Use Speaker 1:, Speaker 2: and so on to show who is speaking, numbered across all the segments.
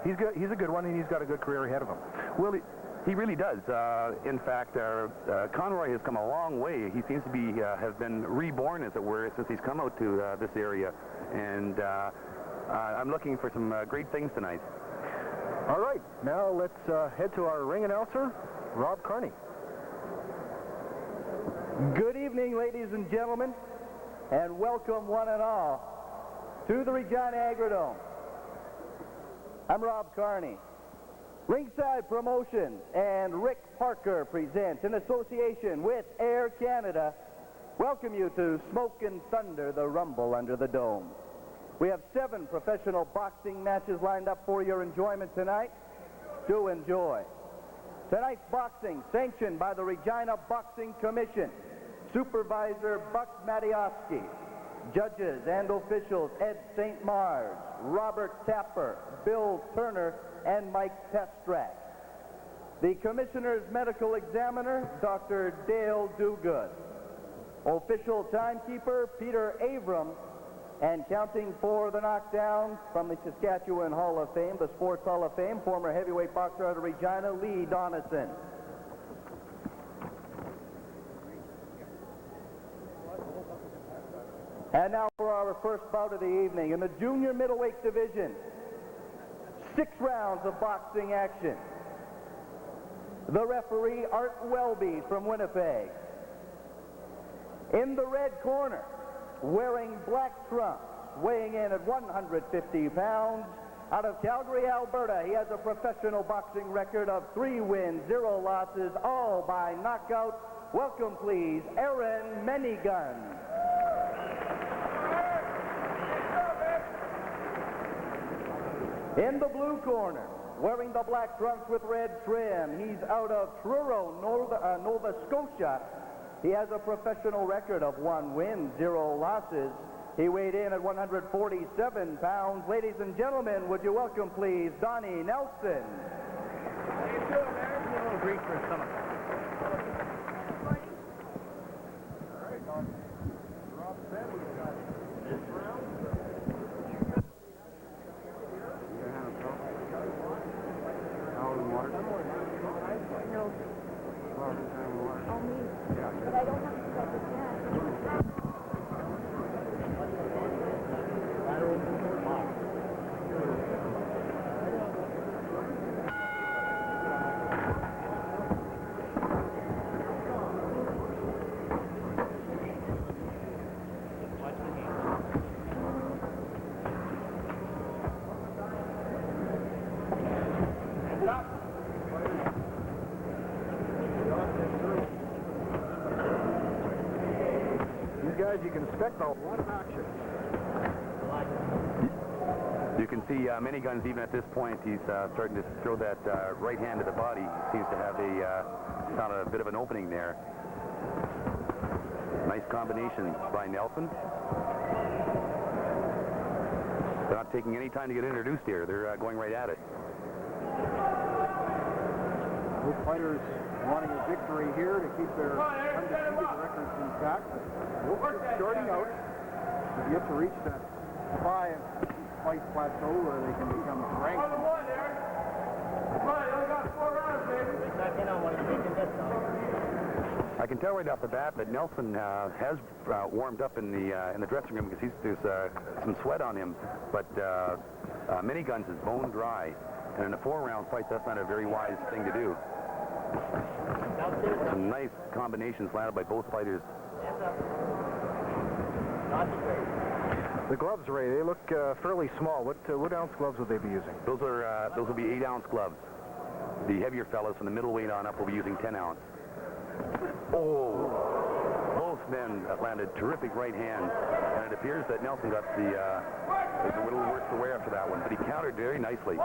Speaker 1: he's good. He's a good one, and he's got a good career ahead of him.
Speaker 2: Well, he really does. In fact, Conroy has come a long way. He seems to be has been reborn, as it were, since he's come out to this area, and I'm looking for some great things tonight.
Speaker 1: All right, now let's head to our ring announcer, Rob Carney.
Speaker 3: Good evening, ladies and gentlemen, and welcome one and all to the Regina Agridome. I'm Rob Carney. Ringside Promotions and Rick Parker presents, in association with Air Canada, welcome you to Smoke and Thunder, the Rumble under the Dome. We have 7 professional boxing matches lined up for your enjoyment tonight. Do enjoy. Tonight's boxing sanctioned by the Regina Boxing Commission. Supervisor Buck Matiowski. Judges and officials Ed St. Mars, Robert Tapper, Bill Turner, and Mike Pestrak. The Commissioner's Medical Examiner, Dr. Dale Duguid. Official timekeeper, Peter Avram. And counting for the knockdown from the Saskatchewan Hall of Fame, the Sports Hall of Fame, former heavyweight boxer out of Regina, Lee Donison. And now for our first bout of the evening in the junior middleweight division. 6 rounds of boxing action. The referee, Art Welby from Winnipeg. In the red corner, wearing black trunks, weighing in at 150 pounds, out of Calgary, Alberta, he has a professional boxing record of 3 wins, 0 losses, all by knockout. Welcome, please, Aaron Menigun. In the blue corner, wearing the black trunks with red trim, he's out of Truro, Nova Scotia. He has a professional record of 1 win, 0 losses. He weighed in at 147 pounds. Ladies and gentlemen, would you welcome, please, Donny Nelson.
Speaker 4: How you doing, man? A little Greek for stomach. All right, Don. Rob said we've got this round.
Speaker 5: But I don't have to set this yet.
Speaker 1: You can expect a lot of action.
Speaker 2: You can see Minigun's even at this point. He's starting to throw that right hand to the body. He seems to have found a bit of an opening there. Nice combination by Nelson. They're not taking any time to get introduced here. They're going right at it.
Speaker 1: Both fighters wanting a victory here to keep their undefeated records intact. Both just starting out. They've yet to reach that 5-fight plateau where they can become ranked.
Speaker 2: I can tell right off the bat that Nelson has warmed up in the dressing room because there's some sweat on him, but Minigun's is bone dry, and in a 4-round fight, that's not a very wise thing to do. Some nice combinations landed by both fighters.
Speaker 1: The gloves, Ray, they look fairly small. What ounce gloves would they be using?
Speaker 2: Those will be 8-ounce gloves. The heavier fellows from the middleweight on up will be using 10-ounce. Oh, both men landed terrific right hands, and it appears that Nelson got there's a little worse to wear after that one, but he countered very nicely.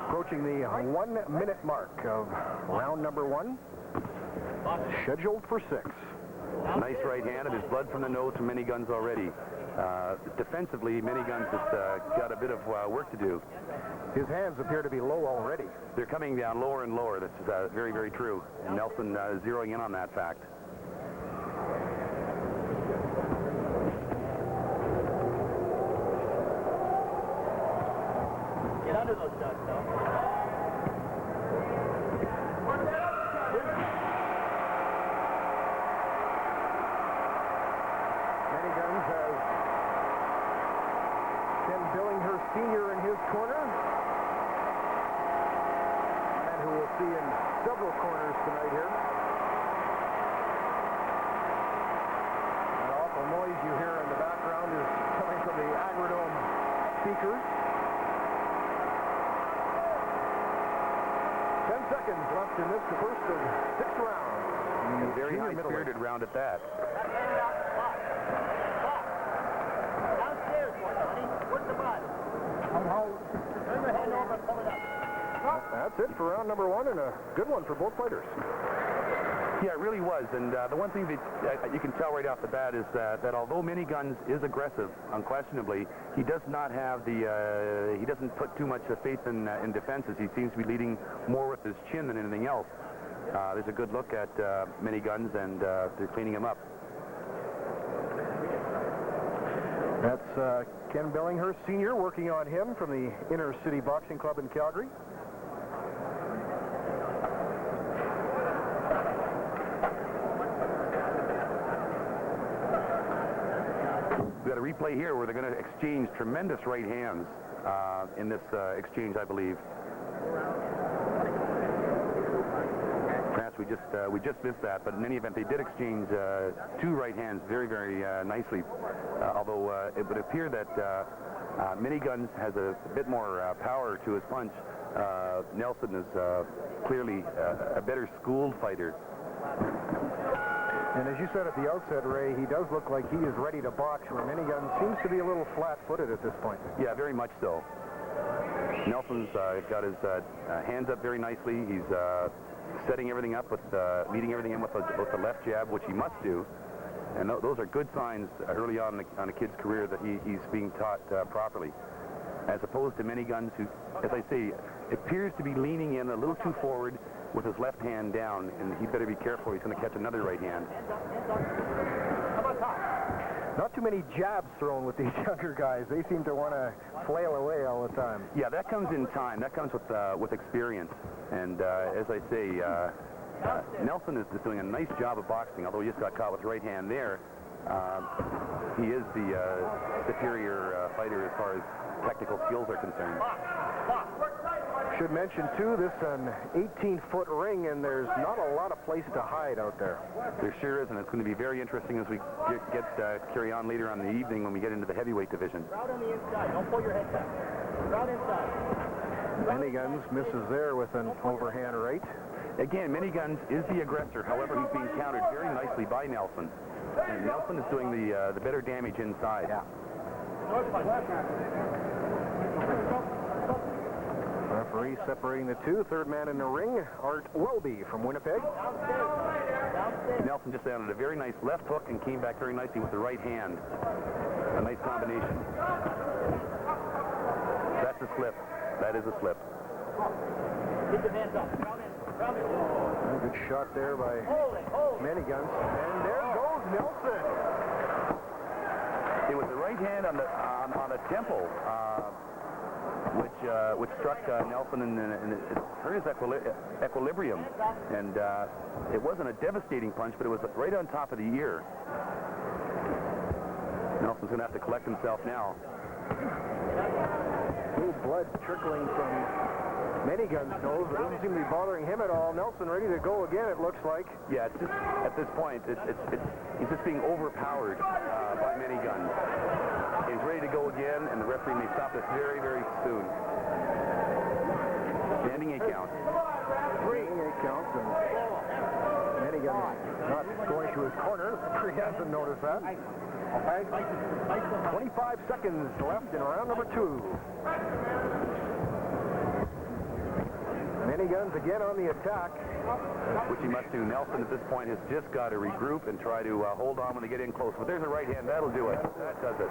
Speaker 1: Approaching the 1-minute mark of round number 1, scheduled for 6.
Speaker 2: Nice right hand, and there's blood from the nose from Minigun's already. Defensively, Minigun's has got a bit of work to do.
Speaker 1: His hands appear to be low already.
Speaker 2: They're coming down lower and lower. That's very, very true. And Nelson zeroing in on that fact.
Speaker 3: Get under those shots, though.
Speaker 1: Many Guns has Ken Billinghurst Sr. in his corner. And who we'll see in several corners tonight here. That awful noise you hear in the background is coming from the Agridome speakers. 10 seconds left in this, the first of 6 rounds.
Speaker 2: A very high-spirited round at that.
Speaker 3: Downstairs, Donny. What's the butt? Turn your hand over and pull it up.
Speaker 1: That's it for round number 1, and a good one for both fighters.
Speaker 2: Yeah, it really was, and the one thing that you can tell right off the bat is that although Miniguns is aggressive, unquestionably, he does not have he doesn't put too much faith in defenses. He seems to be leading more with his chin than anything else. There's a good look at Miniguns, and they're cleaning him up.
Speaker 1: That's Ken Billinghurst Sr. working on him from the Inner City Boxing Club in Calgary.
Speaker 2: We've got a replay here where they're going to exchange tremendous right hands in this exchange, I believe. Perhaps we just missed that, but in any event, they did exchange 2 right hands very, very nicely. Although it would appear that Miniguns has a bit more power to his punch. Nelson is clearly a better schooled fighter.
Speaker 1: And as you said at the outset, Ray, he does look like he is ready to box, where Miniguns seems to be a little flat-footed at this point.
Speaker 2: Yeah, very much so. Nelson's got his hands up very nicely. He's setting everything up with, leading everything in with the left jab, which he must do. And those are good signs early on a kid's career that he's being taught properly. As opposed to Miniguns, who, as I say, appears to be leaning in a little too forward with his left hand down, and he better be careful. He's going to catch another right hand.
Speaker 1: Not too many jabs thrown with these younger guys. They seem to want to flail away all the time.
Speaker 2: Yeah, that comes in time. That comes with experience. And as I say, Nelson is doing a nice job of boxing, although he just got caught with right hand there. He is the superior fighter as far as technical skills are concerned.
Speaker 1: Should mention, too, this is an 18-foot ring, and there's not a lot of place to hide out there.
Speaker 2: There sure is, and it's going to be very interesting as we carry on later on in the evening when we get into the heavyweight division.
Speaker 3: Crowd on the inside. Don't pull your head back. Crowd inside.
Speaker 1: Miniguns misses there with an overhand right.
Speaker 2: Again, Miniguns is the aggressor. However, he's being countered very nicely by Nelson. And Nelson is doing the better damage inside.
Speaker 1: Yeah. Referee separating the two. Third man in the ring, Art Welby from Winnipeg.
Speaker 2: Nelson just landed a very nice left hook and came back very nicely with the right hand. A nice combination. That's a slip. That is a slip.
Speaker 3: Get your hands up. Crowd in. Crowd in.
Speaker 1: Good shot there by Miniguns. And there goes Nelson.
Speaker 2: It was the right hand on the temple, which struck Nelson and it hurt his equilibrium. And it wasn't a devastating punch, but it was right on top of the ear. Nelson's going to have to collect himself now.
Speaker 1: Little blood trickling from Miniguns' nose, but it doesn't seem to be bothering him at all. Nelson ready to go again, it looks like.
Speaker 2: Yeah, it's just, at this point, he's just being overpowered by Miniguns. He's ready to go again, and the referee may stop this very, very soon. Standing 8 count.
Speaker 1: 8 counts, and Miniguns not going to his corner. The referee hasn't noticed that. 25 seconds left in round number 2. Miniguns again on the attack.
Speaker 2: Which he must do. Nelson at this point has just got to regroup and try to hold on when they get in close. But there's a right hand. That'll do it. That does it.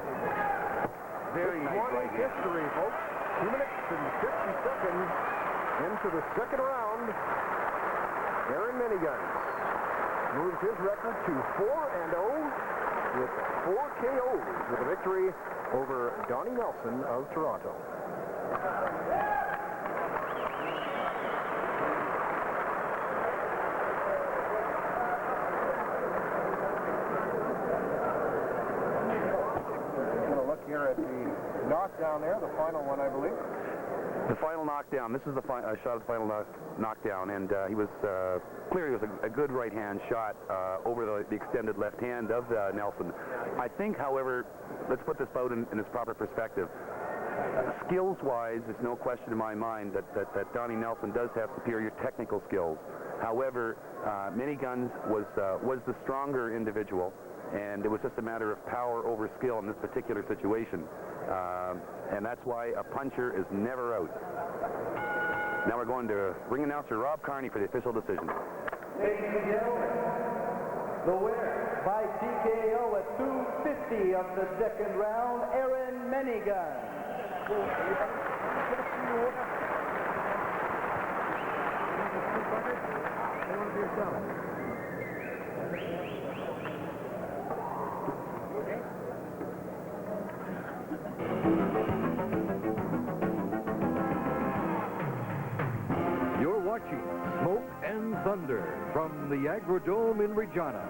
Speaker 2: Very nice right hand.
Speaker 1: History, folks. 2 minutes and 50 seconds into the second round. Aaron Miniguns moves his record to 4-0 with 4 KOs with a victory over Donny Nelson of Toronto. Going to look here at the knockdown there, the final one, I believe.
Speaker 2: The final knockdown. This is the shot of the final knockdown, and he was clearly was a good right-hand shot over the extended left hand of Nelson. I think, however, let's put this bout in its proper perspective. Skills-wise, there's no question in my mind that Donny Nelson does have superior technical skills. However, Miniguns was the stronger individual, and it was just a matter of power over skill in this particular situation. And that's why a puncher is never out. Now we're going to ring announcer Rob Carney for the official decision.
Speaker 3: Ladies and gentlemen, the winner by TKO at 2:50 of the second round, Aaron Minigun.
Speaker 6: You're watching Smoke and Thunder from the Agridome in Regina.